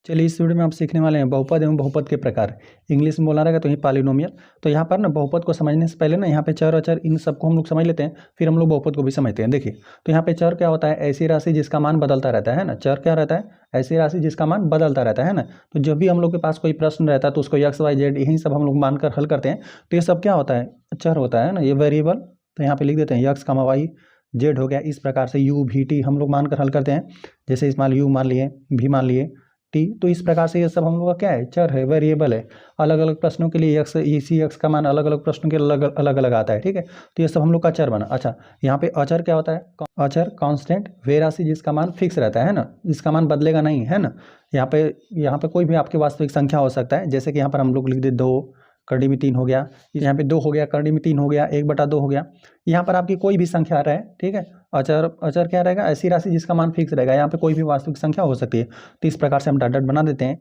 चलिए इस वीडियो में आप सीखने वाले हैं बहुपद एवं बहुपद के प्रकार। इंग्लिश में बोला रहेगा तो ये पॉलिनोमियल। तो यहाँ पर ना बहुपद को समझने से पहले ना यहाँ पे चर अचर इन सबको हम लोग समझ लेते हैं, फिर हम लोग बहुपद को भी समझते हैं। देखिए तो यहाँ पे चर क्या होता है, ऐसी राशि जिसका मान बदलता रहता है ना। चर क्या रहता है, ऐसी राशि जिसका मान बदलता रहता है ना। तो जब भी हम लोग के पास कोई प्रश्न रहता है तो उसको एक्स वाई जेड यही सब हम लोग मानकर हल करते हैं। तो ये सब क्या होता है, चर होता है ना, ये वेरिएबल। तो यहाँ पे लिख देते हैं एक्स कामा वाई जेड हो गया। इस प्रकार से यू भी टी हम लोग मानकर हल करते हैं। जैसे इसमें यू मान लिए, भी मान लिए, टी। तो इस प्रकार से ये सब हम लोग का क्या है, चर है, वेरिएबल है। अलग अलग प्रश्नों के लिए एक्स, इसी एक्स का मान अलग अलग प्रश्नों के अलग अलग अलग आता है, ठीक है। तो ये सब हम लोग का चर बना। अच्छा, यहाँ पे अचर क्या होता है, अचर कांस्टेंट वे राशि जिसका मान फिक्स रहता है ना, जिसका मान बदलेगा नहीं है ना। यहाँ पे कोई भी आपकी वास्तविक संख्या हो सकता है। जैसे कि यहाँ पर हम लोग लिख दे 2 करड़ी में 3 हो गया, यहाँ पे 2 हो गया, करड़ी में 3 हो गया, 1/2 हो गया। यहाँ पर आपकी कोई भी संख्या रहे, ठीक है। अचर अचर क्या रहेगा, ऐसी राशि जिसका मान फिक्स रहेगा। यहाँ पे कोई भी वास्तविक संख्या हो सकती है। तो इस प्रकार से हम डॉट डॉट बना देते हैं।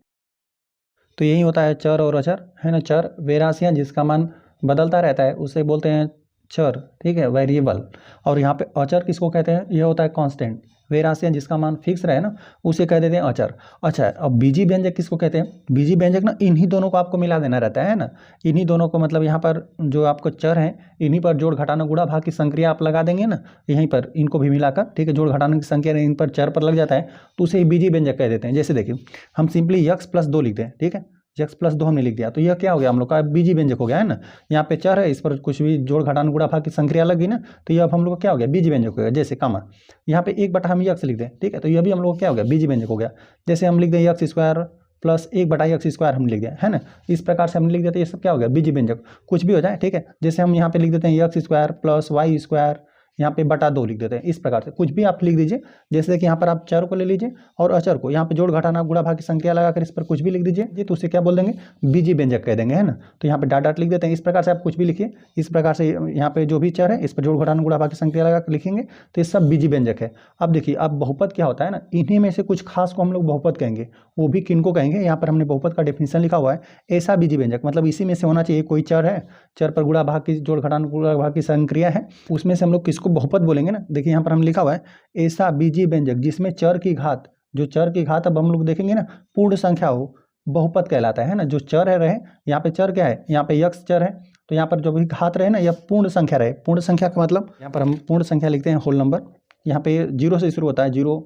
तो यही होता है चर और अचर, है ना। चर वे राशियाँ जिसका मान बदलता रहता है उसे बोलते हैं चर, ठीक है, वेरिएबल। और यहाँ पे अचर किसको कहते हैं, यह होता है कांस्टेंट। वे राशियाँ जिसका मान फिक्स रहे ना उसे कह देते हैं अचर। अच्छा, अब बीजी व्यंजक किसको कहते हैं, बीजी व्यंजक ना इन्हीं दोनों को आपको मिला देना रहता है ना। इन्हीं दोनों को, मतलब यहाँ पर जो आपको चर हैं इन्हीं पर जोड़ घटाना गुणा भाग की संक्रिया आप लगा देंगे ना, यहीं पर इनको भी मिलाकर, ठीक है। जोड़ घटाने की संख्या इन पर चर पर लग जाता है तो उसे बीजी व्यंजक कह देते हैं। जैसे देखिए हम सिंपली एक्स प्लस 2 लिखते हैं, ठीक है। एक्स प्लस 2 हमने लिख दिया तो यह क्या हो गया, हम लोग का बीजी व्यंजक हो गया, है ना। यहाँ पे चर है, इस पर कुछ भी जोड़ घटान गुणा भाग की संक्रिया लगी ना, तो ये अब हम लोग का क्या हो गया, बीजी व्यंजक हो गया। जैसे कामा यहाँ पे 1/, हम एक्स लिख दें, ठीक है। तो यह भी हम लोग क्या हो गया, बीजी व्यंजक हो गया। जैसे हम लिख दें x square plus 1/x square हम लिख दिया, है ना। इस प्रकार से हम लिख देते हैं, ये सब क्या हो गया, बीजी व्यंजक, कुछ भी हो जाए, ठीक है। जैसे हम यहाँ पे लिख देते हैं x square plus y square, यहाँ पे बटा 2 लिख देते हैं। इस प्रकार से कुछ भी आप लिख दीजिए। जैसे कि यहाँ पर आप चर को ले लीजिए और अचर को, यहाँ पे जोड़ घटाना गुणा भाग की संख्या लगाकर इस पर कुछ भी लिख दीजिए, तो उसे क्या बोल देंगे, बीजी व्यंजक कह देंगे, है ना। तो यहाँ पे डॉट डॉट लिख देते हैं। इस प्रकार से आप कुछ भी लिखिए। इस प्रकार से यहाँ पे जो भी चर है इस पर जोड़ घटाना गुणा भाग की संख्या लगाकर लिखेंगे तो ये सब बीजी व्यंजक है। अब देखिए, अब बहुपद क्या होता है ना, इन्हीं में से कुछ खास को हम लोग बहुपद कहेंगे। वो भी किनको कहेंगे, यहाँ पर हमने बहुपद का डेफिनेशन लिखा हुआ है, ऐसा बीजी व्यंजक, मतलब इसी में से होना चाहिए। कोई चर है, चर पर गुणा भाग की, जोड़ घटाना गुणा भाग की संक्रिया है, उसमें से हम लोग किसको बहुपद बोलेंगे ना। देखिए यहाँ पर हम लिखा हुआ है ऐसा बीजी व्यंजक जिसमें चर की घात, जो चर की घात अब हम लोग देखेंगे ना पूर्ण संख्या हो, बहुपद कहलाता है ना। जो चर है रहे, यहाँ पे चर क्या है, यहाँ पे यक्स चर है, तो यहाँ पर जो भी घात रहे ना यह पूर्ण संख्या रहे। पूर्ण संख्या का मतलब यहाँ पर हम पूर्ण संख्या लिखते हैं, होल नंबर। यहाँ पे 0 से शुरू होता है, 0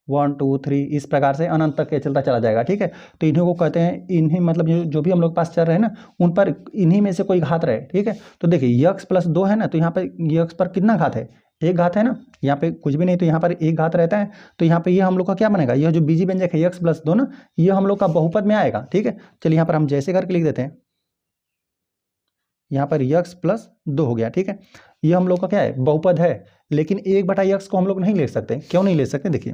1 2 3 इस प्रकार से अनंत तक के चलता चला जाएगा, ठीक है। तो इन्हीं को कहते हैं, इन्हीं मतलब जो भी हम लोग पास चल रहे हैं ना उन पर इन्हीं में से कोई घात रहे, ठीक है। तो देखिए यक्स प्लस 2 है ना, तो यहाँ पे यक्स पर कितना घात है, एक घात है ना। यहाँ पे कुछ भी नहीं, तो यहाँ पर एक घात रहता है। तो यहाँ पे ये हम लोग का क्या बनेगा, यह जो बीजी व्यंजक है एक्स प्लस 2 ना, ये हम लोग का बहुपद में आएगा, ठीक है। चलिए यहाँ पर हम जैसे करके लिख देते हैं, यहाँ पर यक्स प्लस 2 हो गया, ठीक है। ये हम लोग का क्या है, बहुपद है। लेकिन 1/x को हम लोग नहीं ले सकते। क्यों नहीं ले सकते, देखिए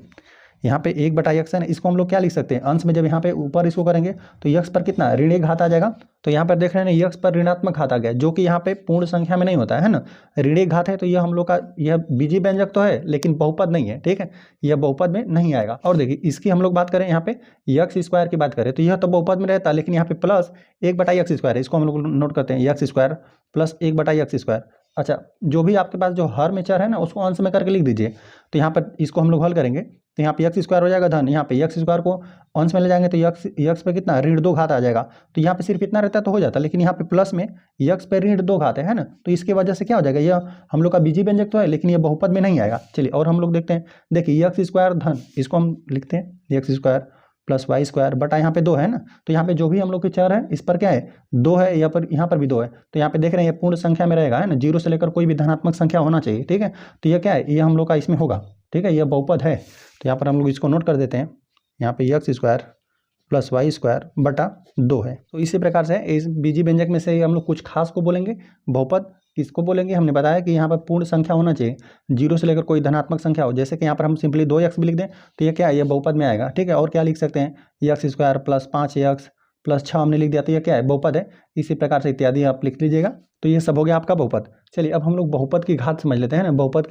यहाँ पे 1/x है ना, इसको हम लोग क्या लिख सकते हैं, अंश में जब यहाँ पे ऊपर इसको करेंगे तो यक्स पर कितना ऋण एक घात आ जाएगा। तो यहाँ पर देख रहे हैं ना, यक्स पर ऋणात्मक घात आ गया, जो कि यहाँ पे पूर्ण संख्या में नहीं होता है ना, ऋण एक घात है। तो यह हम लोग का, यह बीजी व्यंजक तो है लेकिन बहुपद नहीं है, ठीक है। यह बहुपद में नहीं आएगा। और देखिए इसकी हम लोग बात करें, यहाँ पे यक्स स्क्वायर की बात करें तो यह तो बहुपद में रहता है, लेकिन यहाँ पे प्लस 1/x स्क्वायर है, इसको हम लोग नोट करते हैं, x square plus 1/x square. अच्छा, जो भी आपके पास जो हर में चर है ना उसको अंश में करके लिख दीजिए। तो यहाँ पर इसको हम लोग हल करेंगे तो यहाँ पे एक्स स्क्वायर हो जाएगा धन, यहाँ पे एक्स स्क्वायर को अंश में ले जाएंगे तो यक्स पे कितना ऋण 2 घात आ जाएगा। तो यहाँ पे सिर्फ इतना रहता तो हो जाता, लेकिन यहाँ पे प्लस में यक्स पे ऋण 2 घात है ना। तो इसकी वजह से क्या हो जाएगा, यह हम लोग का बीजी व्यंजक तो है लेकिन यह बहुपद में नहीं आएगा। चलिए और हम लोग देखते हैं, देखिए यक्स स्क्वायर धन, इसको हम लिखते हैं x square plus y square बटा यहाँ पे 2 है ना। तो यहाँ पे जो भी हम लोग के चर है इस पर क्या है, 2 है, यहाँ पर भी 2 है। तो यहाँ पे देख रहे हैं ये पूर्ण संख्या में रहेगा, है ना, 0 से लेकर कोई भी धनात्मक संख्या होना चाहिए, ठीक है। तो ये क्या है, ये हम लोग का इसमें होगा, ठीक है, यह बहुपद है। तो यहाँ पर हम लोग इसको नोट कर देते हैं, यहाँ पे x square plus y square बटा 2 है। तो इसी प्रकार से इस बीजी व्यंजक में से हम लोग कुछ खास को बोलेंगे बहुपद। किसको बोलेंगे, हमने बताया कि यहाँ पर पूर्ण संख्या होना चाहिए, 0 से लेकर कोई धनात्मक संख्या हो। जैसे कि यहाँ पर हम सिंपली 2x भी लिख दें तो ये क्या है, ये बहुपद में आएगा, ठीक है। और क्या लिख सकते हैं, x square plus 5x plus 6 हमने लिख दिया तो ये क्या है, बहुपद है। इसी प्रकार से इत्यादि आप लिख लीजिएगा। तो ये सब हो गया आपका बहुपद। चलिए अब हम लोग बहुपद की घात समझ लेते हैं ना। बहुपद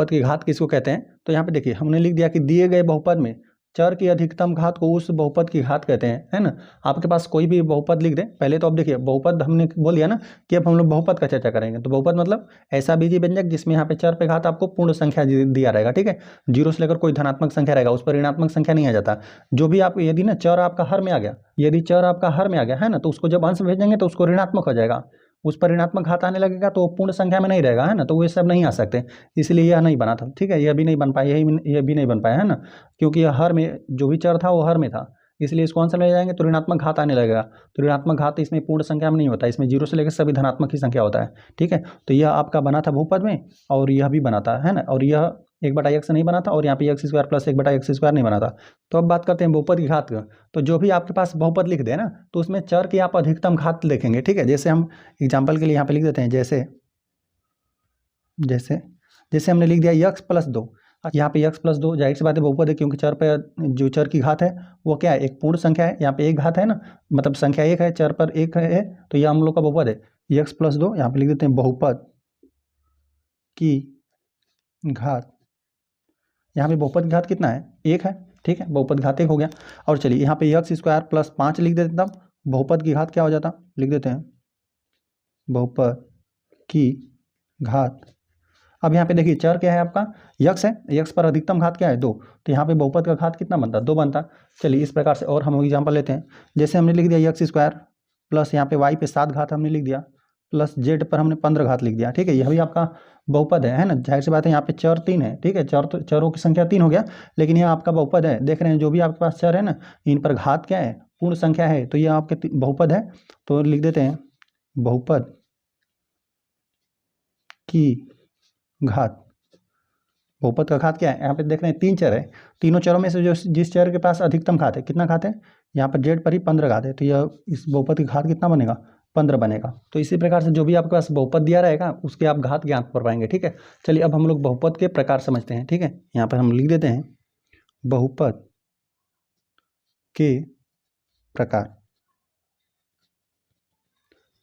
की घात किसको कहते हैं। तो यहाँ पे देखिए हमने लिख दिया कि दिए गए बहुपद में चर की अधिकतम घात को उस बहुपद की घात कहते हैं, है ना। आपके पास कोई भी बहुपद लिख दें। पहले तो अब देखिए बहुपद हमने बोल दिया ना कि अब हम लोग बहुपद का चर्चा करेंगे। तो बहुपद मतलब ऐसा बीजीय व्यंजक जिसमें यहाँ पे चर पे घात आपको पूर्ण संख्या दिया रहेगा, ठीक है। जीरो से लेकर कोई धनात्मक संख्या रहेगा, उस पर ऋणात्मक संख्या नहीं आ जाता। जो भी आप यदि ना चर आपका हर में आ गया, यदि चर आपका हर में आ गया है ना, तो उसको जब अंश भेजेंगे तो उसको ऋणात्मक हो जाएगा, उस पर ऋणात्मक घात आने लगेगा तो पूर्ण संख्या में नहीं रहेगा, है ना। तो वे सब नहीं आ सकते, इसलिए यह नहीं बना था, ठीक है। यह भी नहीं बन पाया, यह भी नहीं बन पाया, है ना, क्योंकि यह हर में जो भी चर था वो हर में था, इसलिए इसको आंसर ले जाएंगे तो ऋणात्मक घात आने लगेगा। तो ऋणात्मक घात इसमें पूर्ण संख्या में नहीं होता, इसमें जीरो से लेकर सभी धनात्मक ही संख्या होता है, ठीक है। तो यह आपका बना था बहुपद में, और यह भी बना था, है ना। और यह 1/x नहीं बना था, और यहाँ पे x² + 1/x² नहीं बना था। तो अब बात करते हैं बहुपद की घात का। तो जो भी आपके पास बहुपद लिख दे ना, तो उसमें चर की आप अधिकतम घात लिखेंगे, ठीक है। जैसे हम एग्जाम्पल के लिए यहाँ पे लिख देते हैं, जैसे जैसे जैसे हमने लिख दिया x + 2। यहाँ पे x + 2 जाहिर सी बात है बहुपद है, क्योंकि चर पे जो चर की घात है वो क्या है, एक पूर्ण संख्या है। यहाँ पे एक घात है ना, मतलब संख्या एक है, चर पर एक है, तो यह हम लोग का बहुपद है। x + 2 यहाँ पे लिख देते हैं बहुपद की घात। यहाँ पे बहुपद की घात कितना है, एक है, ठीक है। बहुपद घात एक हो गया। और चलिए यहाँ पे x² + 5 लिख देते, तब बहुपद की घात क्या हो जाता, लिख देते हैं बहुपद की घात। अब यहाँ पे देखिए चर क्या है आपका, x है, x पर अधिकतम घात क्या है, 2। तो यहाँ पे बहुपद का घात कितना बनता, 2 बनता। चलिए इस प्रकार से और हम एग्जाम्पल लेते हैं। जैसे हमने लिख दिया x² प्लस यहाँ पे y पे 7 घात हमने लिख दिया, प्लस z पर हमने 15 घात लिख दिया, ठीक है। यह भी आपका बहुपद है ना। जाहिर सी बात है यहाँ पे चर 3 है, ठीक है। चरों की संख्या 3 हो गया, लेकिन यह आपका बहुपद है। देख रहे हैं जो भी आपके पास चर है ना, इन पर घात क्या है, पूर्ण संख्या है, तो यह आपके बहुपद है। तो लिख देते हैं बहुपद की घात। बहुपद का घात क्या है, यहाँ पे देख रहे हैं 3 चर है, तीनों चरों में से जो जिस चर के पास अधिकतम घात है, कितना घात है, यहाँ पर z पर ही 15 घात है, तो यह इस बहुपद की घात कितना बनेगा, 15 बनेगा। तो इसी प्रकार से जो भी आपके पास बहुपद दिया रहेगा उसके आप घात ज्ञात कर पाएंगे, ठीक है। चलिए अब हम लोग बहुपद के प्रकार समझते हैं, ठीक है। यहाँ पर हम लिख देते हैं बहुपद के प्रकार।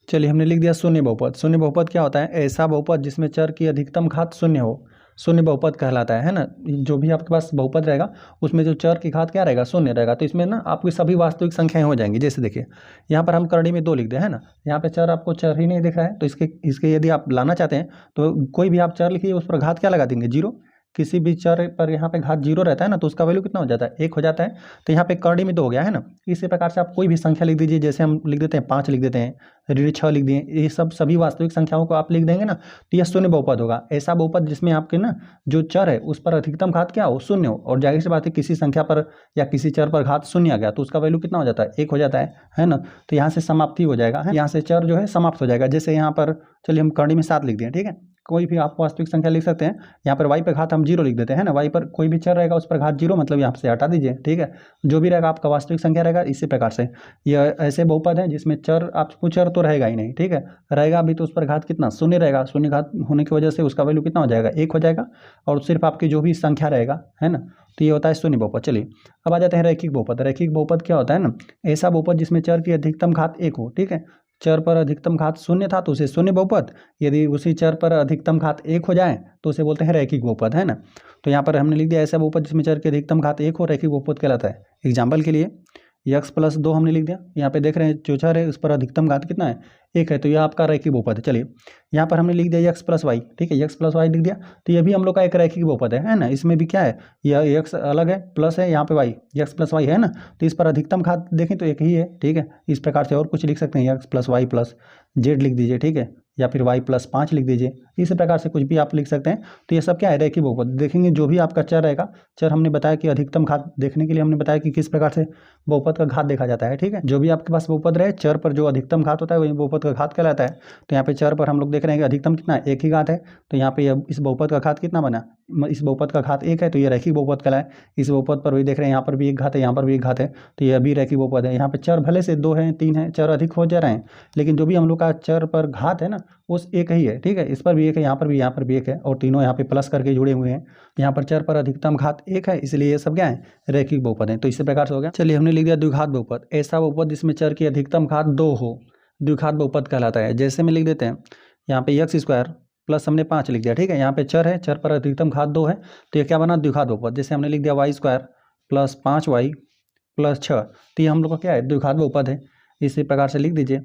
चलिए हमने लिख दिया शून्य बहुपद। शून्य बहुपद क्या होता है, ऐसा बहुपद जिसमें चर की अधिकतम घात शून्य हो, शून्य बहुपद कहलाता है ना। जो भी आपके पास बहुपद रहेगा उसमें जो चर की घात क्या रहेगा, शून्य रहेगा। तो इसमें ना आपकी सभी वास्तविक संख्याएं हो जाएंगी। जैसे देखिए यहाँ पर हम करड़ी में 2 लिख दें, है ना। यहाँ पे चर आपको चर ही नहीं दिख रहा है, तो इसके यदि आप लाना चाहते हैं तो कोई भी आप चर लिखिए, उस पर घात क्या लगा देंगे, 0। किसी भी चर पर यहाँ पे घात 0 रहता है ना, तो उसका वैल्यू कितना हो जाता है, 1 हो जाता है। तो यहाँ पे करड़ी में 2 हो गया, है ना। इसी प्रकार से आप कोई भी संख्या लिख दीजिए, जैसे हम लिख देते हैं 5 लिख देते हैं, ऋण 6 लिख दिए, ये सब सभी वास्तविक संख्याओं को आप लिख देंगे ना, तो यह शून्य बहुपद होगा। ऐसा बहुपद जिसमें आपके ना जो चर है उस पर अधिकतम घात क्या हो, शून्य हो। और जाहिर सी बात है किसी संख्या पर या किसी चर पर घात शून्य आ गया तो उसका वैल्यू कितना हो जाता है, 1 हो जाता है ना। तो यहाँ से समाप्ति हो जाएगा, है, यहाँ से चर जो है समाप्त हो जाएगा। जैसे यहाँ पर चलिए हम करड़ी में 7 लिख दिए, ठीक है। कोई भी आप वास्तविक संख्या लिख सकते हैं। यहाँ पर y पे घात हम 0 लिख देते हैं, है ना। y पर कोई भी चर रहेगा उस पर घात 0, मतलब यहाँ से हटा दीजिए, ठीक है। जो भी रहेगा आपका वास्तविक संख्या रहेगा। इसी प्रकार से यह ऐसे बहुपद है जिसमें चर, आपको चर तो रहेगा ही नहीं, ठीक है। रहेगा भी तो उस पर घात कितना, शून्य रहेगा। शून्य घात होने की वजह से उसका वैल्यू कितना हो जाएगा, 1 हो जाएगा। और सिर्फ आपकी जो भी संख्या रहेगा, है ना, तो ये होता है शून्य बहुपद। चलिए अब आ जाते हैं रैखिक बहुपद। रैखिक बहुपद क्या होता है ना, ऐसा बहुपद जिसमें चर की अधिकतम घात 1 हो, ठीक है। चर पर अधिकतम घात 0 था तो उसे शून्य बहुपद, यदि उसी चर पर अधिकतम घात 1 हो जाए तो उसे बोलते हैं रैखिक बहुपद, है ना। तो यहाँ पर हमने लिख दिया ऐसा बहुपद जिसमें चर की अधिकतम घात 1 हो, रैखिक बहुपद कहलाता है। एग्जाम्पल के लिए x + 2 हमने लिख दिया। यहाँ पे देख रहे हैं जो चर है उस पर अधिकतम घात कितना है, 1 है, तो यह आपका रैखिक बहुपद है। चलिए यहाँ पर हमने लिख दिया x + y, ठीक है। x + y लिख दिया, तो ये भी हम लोग का एक रैखिक बहुपद है ना। इसमें भी क्या है, यह x अलग है, प्लस है यहाँ पे y, x + y है ना। तो इस पर अधिकतम घात देखें तो 1 ही है, ठीक है। इस प्रकार से और कुछ लिख सकते हैं, x + y + z लिख दीजिए, ठीक है, या फिर y + 5 लिख दीजिए। इस प्रकार से कुछ भी आप लिख सकते हैं। तो ये सब क्या है, रैखिक बहुपद। देखेंगे जो भी आपका चर रहेगा, चर हमने बताया कि अधिकतम घात देखने के लिए हमने बताया कि किस प्रकार से बहुपद का घात देखा जाता है, ठीक है। जो भी आपके पास बहुपद रहे, चर पर जो अधिकतम घात होता है वही बहुपद का घात कहलाता है। तो यहाँ पे चर पर हम लोग देख रहे हैं कि अधिकतम कितना है, 1 ही घात है। तो यहाँ पे इस बहुपद का घात कितना बना, इस बहुपद का घात 1 है, तो ये रैखिक बहुपद कहलाए। इस बहुपद पर वही देख रहे हैं, यहाँ पर भी 1 घात है, यहाँ पर भी 1 घात है, तो यह भी रैखिक बहुपद है। यहाँ पे चर भले से 2 है, 3 है, चर अधिक हो जा रहे हैं, लेकिन जो भी हम लोग का चर पर घात है ना उस 1 ही है, ठीक है। इस पर भी 1 है, यहाँ पर भी, यहाँ पर भी 1 है, और तीनों यहाँ पे प्लस करके जुड़े हुए हैं। यहाँ पर चर पर अधिकतम घात 1 है, इसलिए ये सब क्या है, रैखिक बहुपद है। तो इसी प्रकार से हो गया। चलिए हमने लिख दिया द्विघात बहुपद। ऐसा बहुपद जिसमें चर की अधिकतम घात 2 हो, द्विघात बहुपद कहलाता है। जैसे में लिख देते हैं यहाँ पे x² प्लस हमने 5 लिख दिया, ठीक है। यहाँ पे चर है, चर पर अधिकतम घात 2 है, तो ये क्या बना, द्विघात बहुपद। जैसे हमने लिख दिया y² प्लस 5y प्लस 6, तो ये हम लोग का क्या है, द्विघात बहुपद है। इसी प्रकार से लिख दीजिए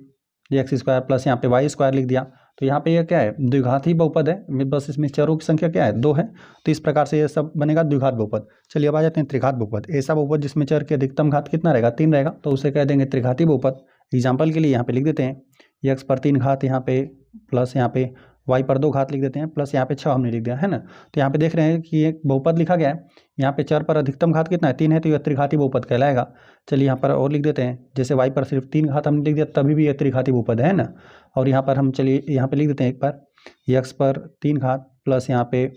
एक्स स्क्वायर प्लस यहाँ पे वाई स्क्वायर लिख दिया, तो यहाँ पे ये क्या है, द्विघात ही बहुपद है, बस इसमें चरों की संख्या क्या है, 2 है। तो इस प्रकार से ये सब बनेगा द्विघात बहुपद। चलिए अब आ जाते हैं त्रिघात बहुपद। ऐसा बहुपद जिसमें चर के अधिकतम घात कितना रहेगा, 3 रहेगा, तो उसे कह देंगे त्रिघाती बहुपद। एग्जाम्पल के लिए यहाँ पे लिख देते हैं एक्स पर 3 घात, यहाँ पे प्लस यहाँ पे वाई पर 2 घात लिख देते हैं, प्लस यहाँ पे 6 हमने लिख दिया है ना। तो यहाँ पे देख रहे हैं कि एक बहुपद लिखा गया है, यहाँ पे चर पर अधिकतम घात कितना है, 3 है, तो यह त्रिघाती बहुपद कहलाएगा। चलिए यहाँ पर और लिख देते हैं, जैसे वाई पर सिर्फ 3 घात हमने लिख दिया तभी भी यह त्रिघाती बहुपद है ना। और यहाँ पर हम चलिए यहाँ पे लिख देते हैं एक बार एक्स पर 3 घात प्लस यहाँ पे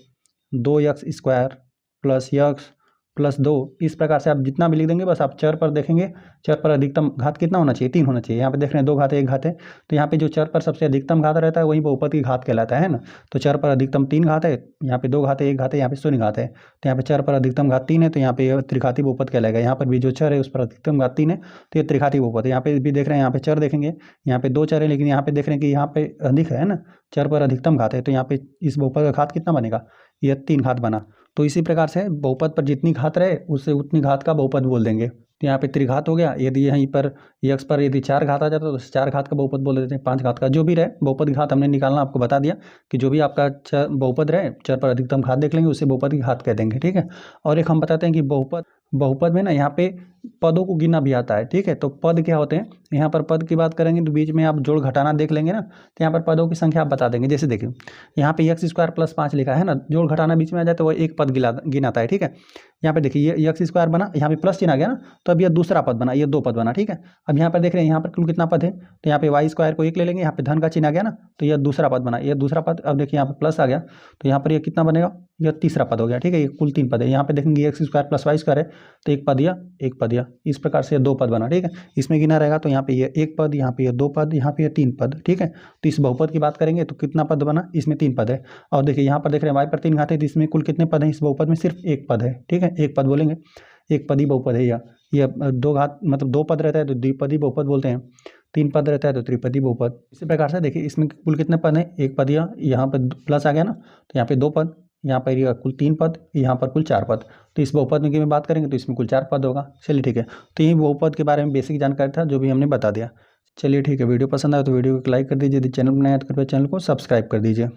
2x square plus x plus 2, इस प्रकार से आप जितना भी लिख देंगे, बस आप चर पर देखेंगे, चर पर अधिकतम घात कितना होना चाहिए, 3 होना चाहिए। यहाँ पे देख रहे हैं 2 घात है 1 घात है, तो यहाँ पे जो चर पर सबसे अधिकतम घात रहता है वही बहुपद की घात कहलाता है ना। तो चर पर अधिकतम 3 घात है, यहाँ पे 2 घात है 1 घात है, यहाँ पे 0 घात है, तो यहाँ पे चर पर अधिकतम घात 3 है, तो यहाँ पे त्रिघाती बहुपद कहलाएगा। यहाँ पर भी जो चर है उस पर अधिकतम घात 3 है, तो ये त्रिघाती बहुपद है। यहाँ पे भी देख रहे हैं, यहाँ पे चर देखेंगे, यहाँ पे 2 चर है, लेकिन यहाँ पे देख रहे हैं कि यहाँ पे अधिक है ना, चर पर अधिकतम घात है, तो यहाँ पे इस बहुपद का घात कितना बनेगा, यह 3 घात बना। तो इसी प्रकार से बहुपद पर जितनी घात रहे उससे उतनी घात का बहुपद बोल देंगे। तो यहाँ पे त्रिघात हो गया, यदि यहीं पर एक्स पर यदि 4 घात आ जाता तो 4 घात का बहुपद बोल देते हैं, 5 घात का, जो भी रहे बहुपद की घात हमने निकालना आपको बता दिया कि जो भी आपका बहुपद रहे, चर पर अधिकतम घात देख लेंगे, उसे बहुपद की घात कह देंगे, ठीक है। और एक हम बताते हैं कि बहुपद में ना यहाँ पे पदों को गिनना भी आता है, ठीक है। तो पद क्या होते हैं, यहाँ पर पद की बात करेंगे तो बीच में आप जोड़ घटाना देख लेंगे ना, तो यहाँ पर पदों की संख्या आप बता देंगे। जैसे देखिए यहाँ पे एक्स स्क्वायर प्लस 5 लिखा है ना, जोड़ घटाना बीच में आ जाए तो वो एक पद गिनाता है, ठीक है। यहाँ पे देखिए ये एक्स स्क्वायर बना, यहाँ पे प्लस चिन्ह आ गया ना, तो अब ये दूसरा पद बना, ये 2 पद बना, ठीक है। अब यहाँ पर देख रहे हैं यहाँ पर कुल कितना पद है, तो यहाँ पे वाई स्क्वायर को 1 ले लेंगे, यहाँ पे धन का चिन्ह आ गया ना, तो यह दूसरा पद बना, ये दूसरा पद। अब देखिए यहाँ पे प्लस आ गया, तो यहाँ पर ये कितना बनेगा, यह तीसरा पद हो गया, ठीक है। ये कुल 3 पद है। यहाँ पे देखेंगे x square plus y square है, तो एक पद या इस प्रकार से 2 पद बना, ठीक है। इसमें गिना रहेगा, तो यहाँ पे ये 1 पद, यहाँ पे ये 2 पद, यहाँ पे ये 3 पद, ठीक है। तो इस बहुपद की बात करेंगे तो कितना पद बना, इसमें 3 पद है। और देखिए यहाँ पर देख रहे हैं वाई पर 3 घात है, तो इसमें कुल कितने पद हैं, इस बहुपद में सिर्फ 1 पद है, ठीक है। 1 पद बोलेंगे, एक पदी बहुपद है। या 2 घात मतलब 2 पद रहता है तो द्विपदी बहुपद बोलते हैं, 3 पद रहता है तो त्रिपदी बहुपद। इसी प्रकार से देखिए इसमें कुल कितने पद हैं, 1 पद, यहाँ पर प्लस आ गया ना, तो यहाँ पे 2 पद, यहाँ पर ये कुल 3 पद, यहाँ पर कुल 4 पद। तो इस बहुपद में की बात करेंगे तो इसमें कुल 4 पद होगा। चलिए ठीक है, तो यही बहुपद के बारे में बेसिक जानकारी था जो भी हमने बता दिया। चलिए ठीक है, वीडियो पसंद आए तो वीडियो को लाइक कर दीजिए, यदि चैनल बनाया तो कृपया चैनल को सब्सक्राइब कर दीजिए।